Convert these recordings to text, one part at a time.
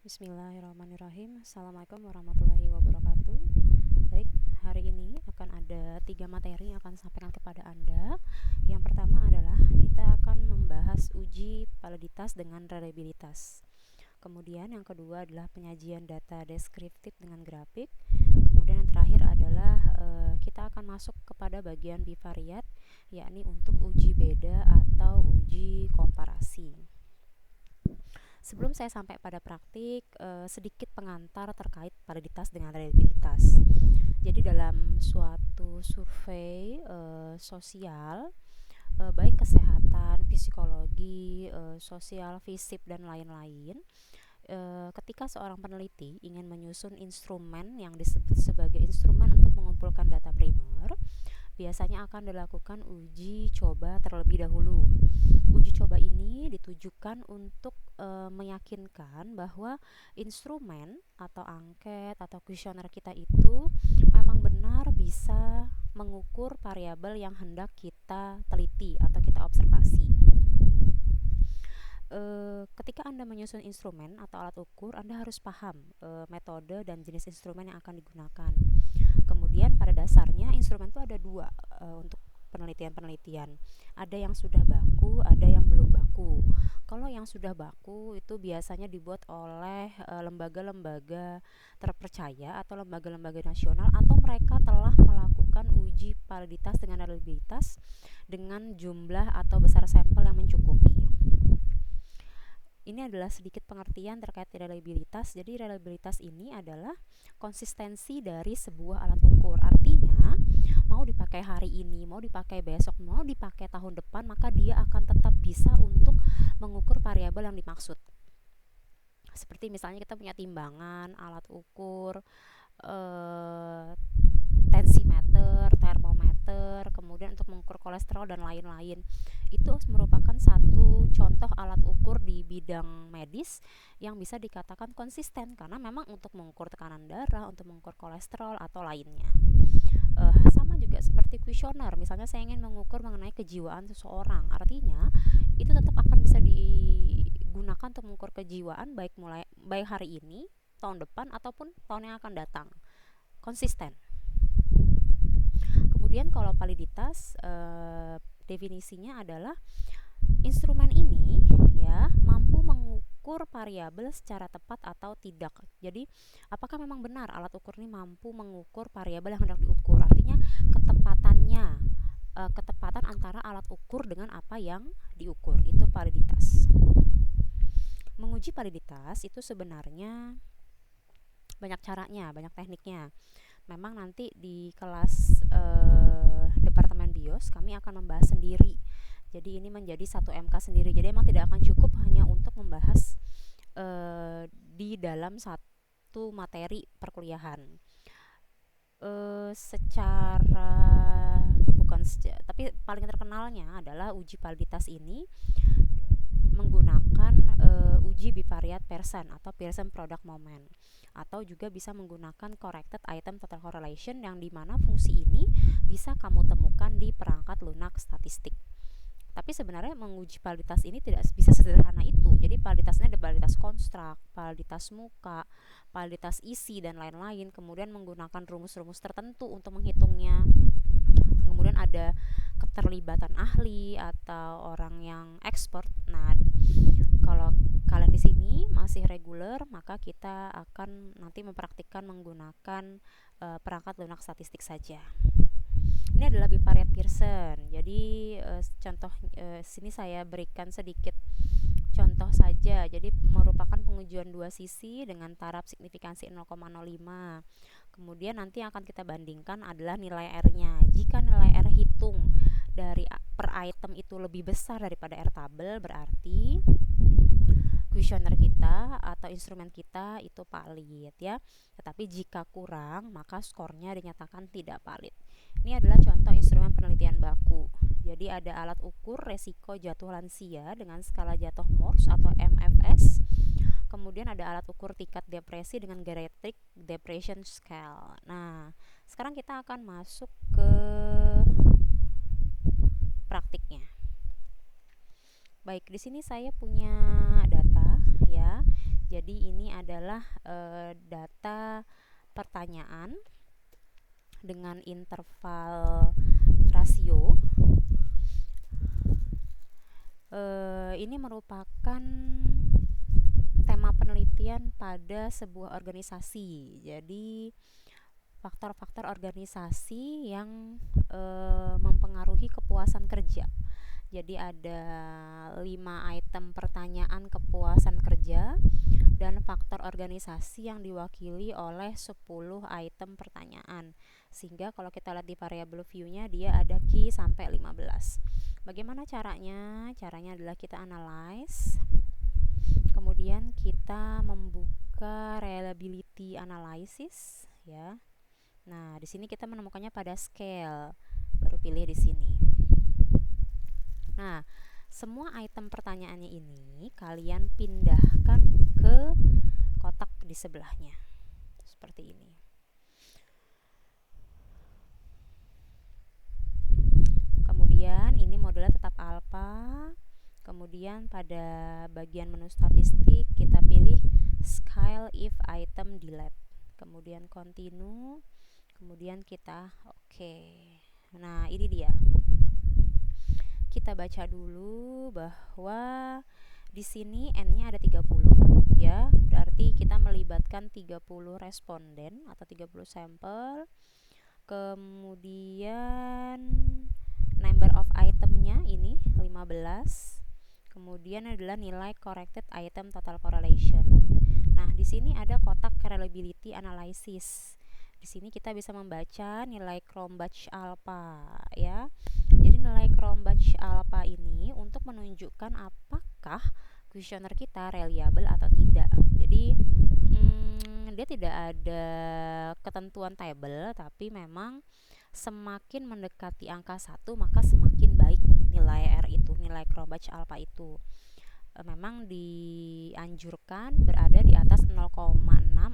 Bismillahirrahmanirrahim. Assalamualaikum warahmatullahi wabarakatuh. Baik, hari ini akan ada 3 materi yang akan sampaikan kepada Anda. Yang pertama adalah kita akan membahas uji validitas dengan reliabilitas. Kemudian yang kedua adalah penyajian data deskriptif dengan grafik. Kemudian yang terakhir adalah kita akan masuk kepada bagian bivariat, yakni untuk uji beda atau uji komparasi. Sebelum saya sampai pada praktik, sedikit pengantar terkait validitas dengan reliabilitas. Jadi dalam suatu survei sosial, baik kesehatan, psikologi, sosial, fisip, dan lain-lain, ketika seorang peneliti ingin menyusun instrumen yang disebut sebagai instrumen untuk mengumpulkan data primer, biasanya akan dilakukan uji coba terlebih dahulu. Uji coba ini ditujukan untuk meyakinkan bahwa instrumen atau angket atau kuesioner kita itu memang benar bisa mengukur variabel yang hendak kita teliti atau kita observasi. Ketika Anda menyusun instrumen atau alat ukur, Anda harus paham metode dan jenis instrumen yang akan digunakan. Kemudian pada dasarnya instrumen itu ada dua untuk penelitian-penelitian. Ada yang sudah baku, ada yang belum baku. Kalau yang sudah baku itu biasanya dibuat oleh lembaga-lembaga terpercaya atau lembaga-lembaga nasional, atau mereka telah melakukan uji validitas dengan reliabilitas dengan jumlah atau besar sampel yang mencukupi. Ini adalah sedikit pengertian terkait reliabilitas. Jadi reliabilitas ini adalah konsistensi dari sebuah alat ukur. Artinya, mau dipakai hari ini, mau dipakai besok, mau dipakai tahun depan, maka dia akan tetap bisa untuk mengukur variabel yang dimaksud. Seperti misalnya kita punya timbangan, alat ukur, tensimeter, termometer, kemudian untuk mengukur kolesterol dan lain-lain. Itu merupakan satu contoh alat ukur di bidang medis yang bisa dikatakan konsisten, karena memang untuk mengukur tekanan darah, untuk mengukur kolesterol atau lainnya. Sama juga seperti kuesioner, misalnya saya ingin mengukur mengenai kejiwaan seseorang, artinya itu tetap akan bisa digunakan untuk mengukur kejiwaan baik hari ini, tahun depan, ataupun tahun yang akan datang. Konsisten. Kemudian kalau validitas, definisinya adalah instrumen ini ya mampu mengukur variabel secara tepat atau tidak. Jadi apakah memang benar alat ukur ini mampu mengukur variabel yang hendak diukur? Artinya ketepatan antara alat ukur dengan apa yang diukur, itu validitas. Menguji validitas itu sebenarnya banyak caranya, banyak tekniknya. Memang nanti di kelas Departemen BIOS kami akan membahas sendiri. Jadi ini menjadi satu MK sendiri. Jadi memang tidak akan cukup hanya untuk membahas di dalam satu materi perkuliahan. Tapi paling terkenalnya adalah uji validitas ini menggunakan uji bivariate Pearson atau Pearson Product Moment, atau juga bisa menggunakan corrected item total correlation, yang dimana fungsi ini bisa kamu temukan di perangkat lunak statistik. Tapi sebenarnya menguji validitas ini tidak bisa sederhana itu. Jadi validitasnya ada validitas konstruk, validitas muka, validitas isi, dan lain-lain. Kemudian menggunakan rumus-rumus tertentu untuk menghitungnya. Kemudian ada keterlibatan ahli atau orang yang expert. Nah, kalau kalian di sini masih reguler, maka kita akan nanti mempraktikkan menggunakan perangkat lunak statistik saja. Ini adalah bivariate Pearson. Jadi contoh sini saya berikan sedikit contoh saja. Jadi merupakan pengujian dua sisi dengan taraf signifikansi 0,05. Kemudian nanti yang akan kita bandingkan adalah nilai R-nya. Jika nilai R hitung dari per item itu lebih besar daripada R tabel, berarti kuesioner kita atau instrumen kita itu valid ya. Tetapi jika kurang, maka skornya dinyatakan tidak valid. Ini adalah contoh instrumen penelitian baku. Jadi ada alat ukur resiko jatuh lansia dengan skala jatuh Morse atau MFS. Kemudian ada alat ukur tingkat depresi dengan Geriatric Depression Scale. Nah, sekarang kita akan masuk ke praktiknya. Baik, di sini saya punya data ya. Jadi ini adalah data pertanyaan dengan interval rasio. Ini merupakan tema penelitian pada sebuah organisasi. Jadi faktor-faktor organisasi yang mempengaruhi kepuasan kerja. Jadi ada 5 item pertanyaan kepuasan kerja dan faktor organisasi yang diwakili oleh 10 item pertanyaan. Sehingga kalau kita lihat di variable view-nya dia ada key sampai 15. Bagaimana caranya? Caranya adalah kita analyze. Kemudian kita membuka reliability analysis ya. Nah, di sini kita menemukannya pada scale. Baru pilih di sini. Nah, semua item pertanyaannya ini kalian pindahkan ke kotak di sebelahnya. Seperti ini. Kemudian ini modelnya tetap alpha. Kemudian pada bagian menu statistik kita pilih scale if item delete. Kemudian continue. Kemudian kita oke. Nah, ini dia. Kita baca dulu bahwa di sini N-nya ada 30 ya. Berarti kita melibatkan 30 responden atau 30 sampel. Kemudian number of itemnya ini 15. Kemudian adalah nilai corrected item total correlation. Nah, di sini ada kotak reliability analysis. Di sini kita bisa membaca nilai Cronbach alpha ya. Jadi nilai Cronbach alpha ini untuk menunjukkan apakah kuesioner kita reliable atau tidak. Jadi dia tidak ada ketentuan table, tapi memang semakin mendekati angka 1 maka semakin baik nilai R itu, nilai Cronbach alpha itu. Memang dianjurkan berada di atas 0,6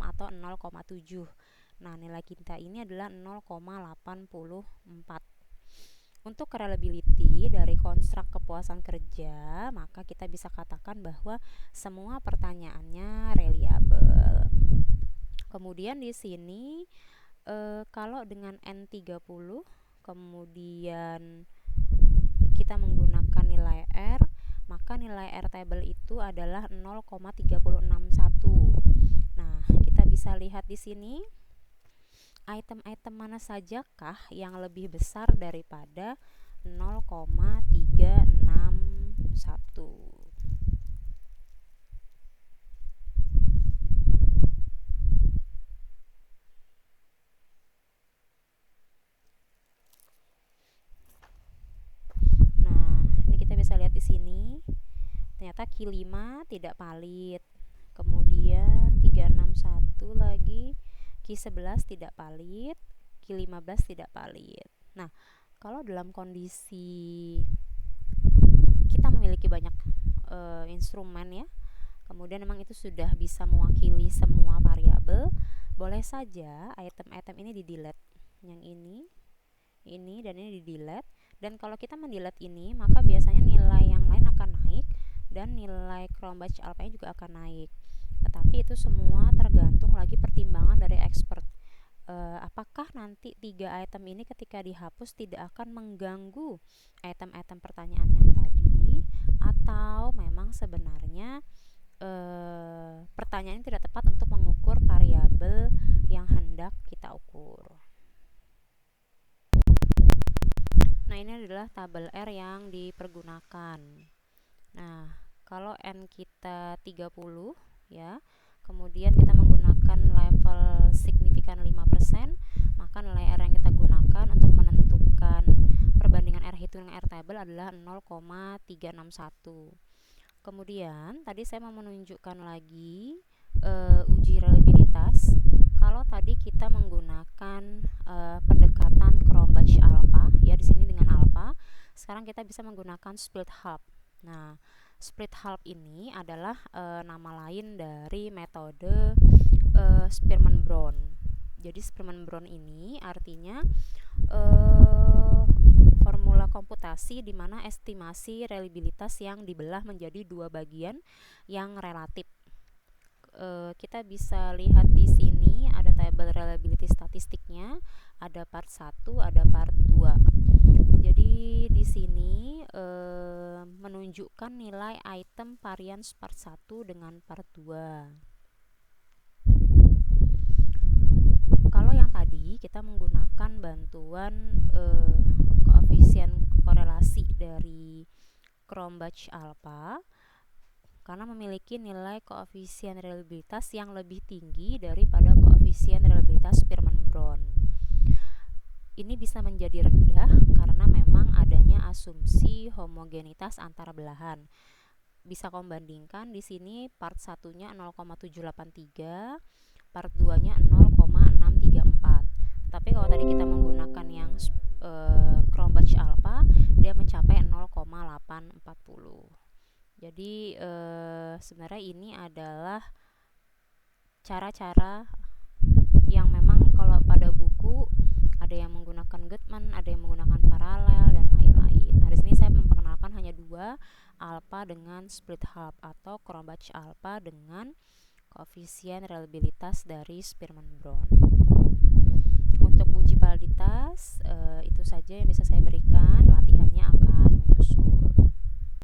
atau 0,7. Nah, nilai kita ini adalah 0,84. Untuk reliability dari konstruk kepuasan kerja, maka kita bisa katakan bahwa semua pertanyaannya reliable. Kemudian di sini kalau dengan N30 kemudian kita menggunakan nilai R, maka nilai R table itu adalah 0,361. Nah, kita bisa lihat di sini item-item mana sajakah yang lebih besar daripada 0,361. Nah, ini kita bisa lihat di sini. Ternyata Q5 tidak valid. Kemudian 361 lagi, Q11 tidak valid, Q15 tidak valid. Nah, kalau dalam kondisi kita memiliki banyak instrumen ya, kemudian memang itu sudah bisa mewakili semua variabel, boleh saja item-item ini di-delete. Yang ini dan ini di-delete. Dan kalau kita mendelete ini, maka biasanya nilai yang lain akan naik dan nilai Cronbach alpha-nya juga akan naik. Tetapi itu semua tergantung lagi pertimbangan dari expert. Apakah nanti 3 item ini ketika dihapus tidak akan mengganggu item-item pertanyaan yang tadi, atau memang sebenarnya pertanyaan ini tidak tepat untuk mengukur variabel yang hendak kita ukur. Nah, ini adalah tabel R yang dipergunakan. Nah, kalau N kita 30 ya, kemudian kita menggunakan level signifikan 5%, maka nilai R yang kita gunakan untuk menentukan perbandingan R hitung dengan R table adalah 0,361. Kemudian tadi saya mau menunjukkan lagi uji reliabilitas. Kalau tadi kita menggunakan pendekatan Cronbach alpha ya, di sini dengan alpha, sekarang kita bisa menggunakan split half. Nah, split half ini adalah nama lain dari metode Spearman-Brown. Jadi Spearman-Brown ini artinya formula komputasi di mana estimasi reliabilitas yang dibelah menjadi 2 bagian yang relatif. kita bisa lihat di sini ada tabel reliability statistiknya, ada part 1, ada part 2. Jadi di sini menunjukkan nilai item variance part 1 dengan part 2. Kalau yang tadi kita menggunakan bantuan koefisien korelasi dari Cronbach alpha karena memiliki nilai koefisien reliabilitas yang lebih tinggi daripada koefisien reliabilitas Spearman-Brown. Ini bisa menjadi rendah karena memang adanya asumsi homogenitas antara belahan. Bisa kamu bandingkan di sini part 1-nya 0,783, part 2-nya 0,634. Tapi kalau tadi kita menggunakan yang Cronbach alpha, dia mencapai 0,840. Jadi sebenarnya ini adalah cara-cara yang memang kalau pada buku ada yang menggunakan Guttman, ada yang menggunakan paralel dan lain-lain. Nah, di sini saya memperkenalkan hanya dua, alpha dengan split half atau Cronbach alpha dengan koefisien reliabilitas dari Spearman-Brown. Untuk uji validitas itu saja yang bisa saya berikan. Latihannya akan menyusul.